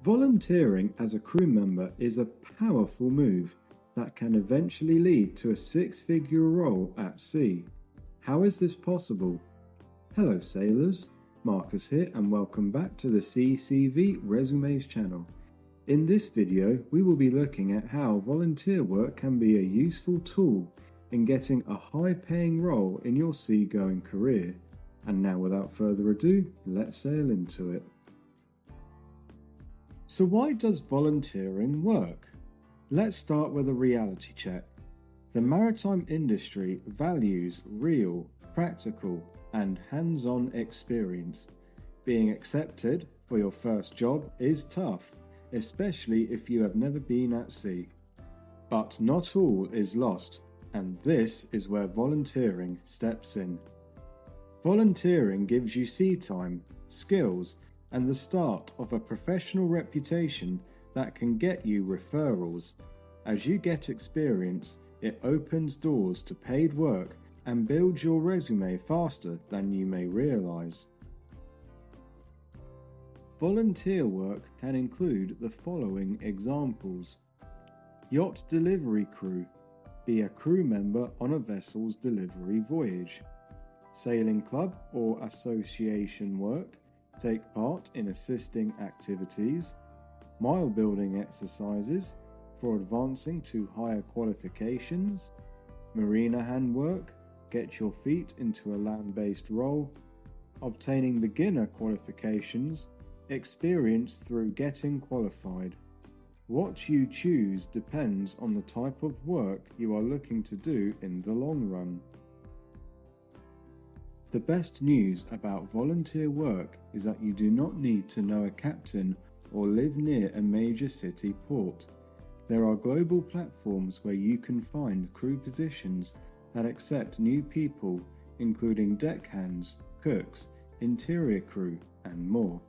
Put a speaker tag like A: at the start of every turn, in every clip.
A: Volunteering as a crew member is a powerful move that can eventually lead to a six-figure role at sea. How is this possible? Hello sailors, Marcus here and welcome back to the SeaCV Resumes channel. In this video we will be looking at how volunteer work can be a useful tool in getting a high-paying role in your seagoing career. And now without further ado, let's sail into it. So why does volunteering work? Let's start with a reality check. The maritime industry values real, practical, and hands-on experience. Being accepted for your first job is tough, especially if you have never been at sea. But not all is lost, and this is where volunteering steps in. Volunteering gives you sea time, skills, and the start of a professional reputation that can get you referrals. As you get experience, it opens doors to paid work and builds your resume faster than you may realize. Volunteer work can include the following examples. Yacht delivery crew. Be a crew member on a vessel's delivery voyage. Sailing club or association work. Take part in assisting activities. Mile building exercises for advancing to higher qualifications. Marina hand work. Get your feet into a land-based role. Obtaining beginner qualifications. Experience through getting qualified. What you choose depends on the type of work you are looking to do in the long run. The best news about volunteer work is that you do not need to know a captain or live near a major city port. There are global platforms where you can find crew positions that accept new people, including deckhands, cooks, interior crew, and more.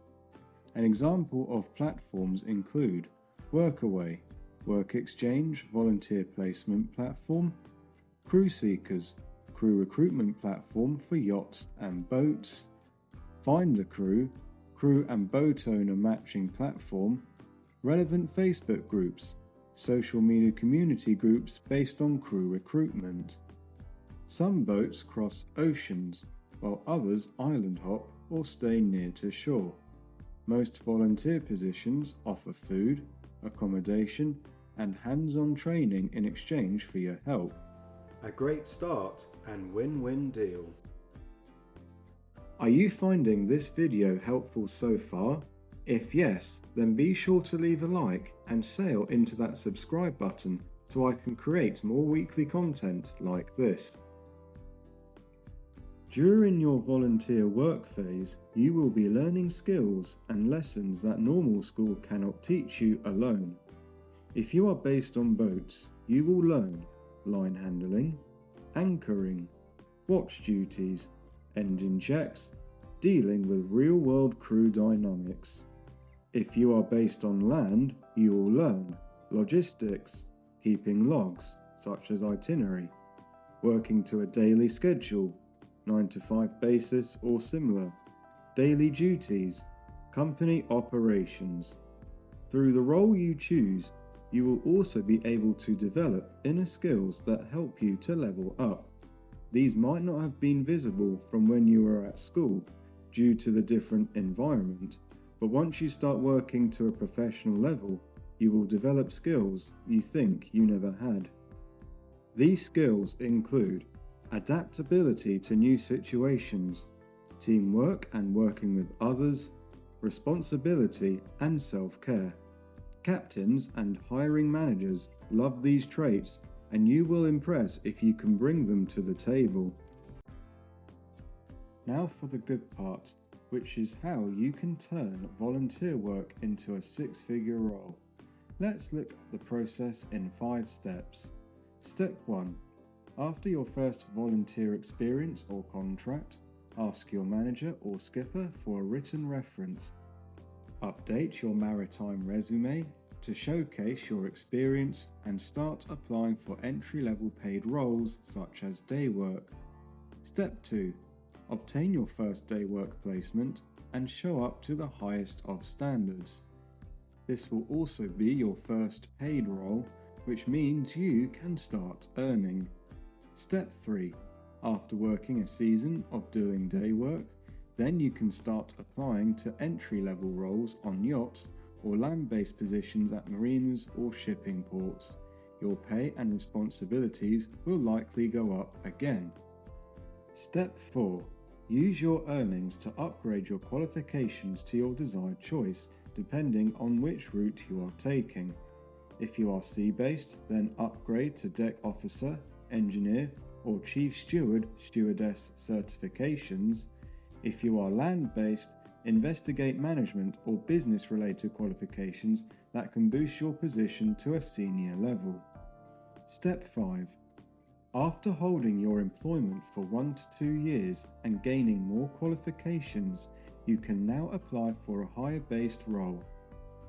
A: An example of platforms include Workaway, Work Exchange Volunteer Placement Platform, Crew Seekers, crew recruitment platform for yachts and boats, Find a Crew, crew and boat owner matching platform, relevant Facebook groups, social media community groups based on crew recruitment. Some boats cross oceans, while others island hop or stay near to shore. Most volunteer positions offer food, accommodation, and hands-on training in exchange for your help. A great start and win-win deal. Are you finding this video helpful so far? If yes, then be sure to leave a like and sail into that subscribe button so I can create more weekly content like this. During your volunteer work phase, you will be learning skills and lessons that normal school cannot teach you alone. If you are based on boats, you will learn line handling, anchoring, watch duties, engine checks, dealing with real-world crew dynamics. If you are based on land, you will learn logistics, keeping logs, such as itinerary, working to a daily schedule, 9-to-5 basis or similar, daily duties, company operations. Through the role you choose, you will also be able to develop inner skills that help you to level up. These might not have been visible from when you were at school due to the different environment, but once you start working to a professional level, you will develop skills you think you never had. These skills include adaptability to new situations, teamwork and working with others, responsibility and self-care. Captains and hiring managers love these traits, and you will impress if you can bring them to the table. Now for the good part, which is how you can turn volunteer work into a six-figure role. Let's look at the process in 5 steps. Step 1. After your first volunteer experience or contract, ask your manager or skipper for a written reference. Update your maritime resume to showcase your experience and start applying for entry-level paid roles such as day work. Step 2. Obtain your first day work placement and show up to the highest of standards. This will also be your first paid role, which means you can start earning. Step 3. After working a season of doing day work, then you can start applying to entry-level roles on yachts or land-based positions at marinas or shipping ports. Your pay and responsibilities will likely go up again. Step 4. Use your earnings to upgrade your qualifications to your desired choice, depending on which route you are taking. If you are sea-based, then upgrade to deck officer, engineer, or chief steward, stewardess certifications. If you are land-based, investigate management or business-related qualifications that can boost your position to a senior level. Step 5. After holding your employment for 1 to 2 years and gaining more qualifications, you can now apply for a higher-based role.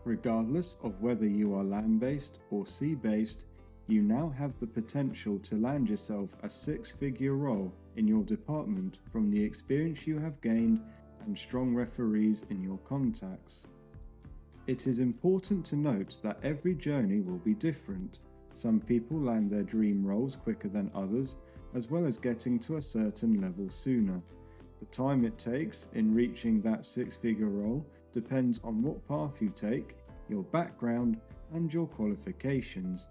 A: Regardless of whether you are land-based or sea-based, you now have the potential to land yourself a 6-figure role in your department from the experience you have gained and strong referees in your contacts. It is important to note that every journey will be different. Some people land their dream roles quicker than others, as well as getting to a certain level sooner. The time it takes in reaching that 6-figure role depends on what path you take, your background, and your qualifications.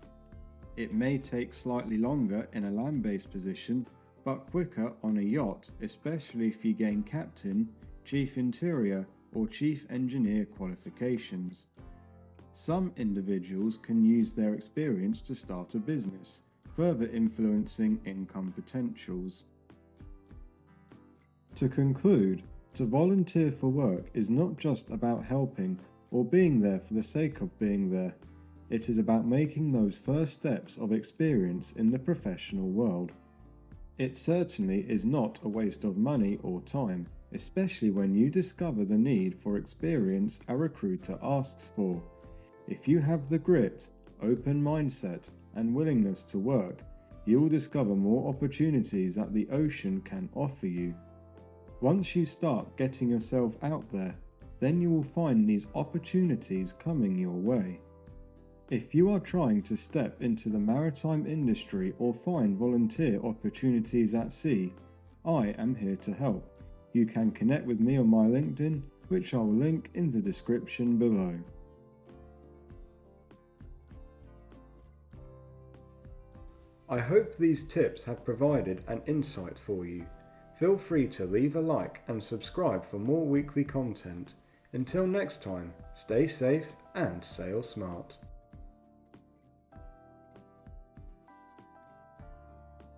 A: It may take slightly longer in a land-based position, but quicker on a yacht, especially if you gain captain, chief interior, or chief engineer qualifications. Some individuals can use their experience to start a business, further influencing income potentials. To conclude, to volunteer for work is not just about helping or being there for the sake of being there. It is about making those first steps of experience in the professional world. It certainly is not a waste of money or time, especially when you discover the need for experience a recruiter asks for. If you have the grit, open mindset, and willingness to work, you will discover more opportunities that the ocean can offer you. Once you start getting yourself out there, then you will find these opportunities coming your way. If you are trying to step into the maritime industry or find volunteer opportunities at sea, I am here to help. You can connect with me on my LinkedIn, which I will link in the description below. I hope these tips have provided an insight for you. Feel free to leave a like and subscribe for more weekly content. Until next time, stay safe and sail smart.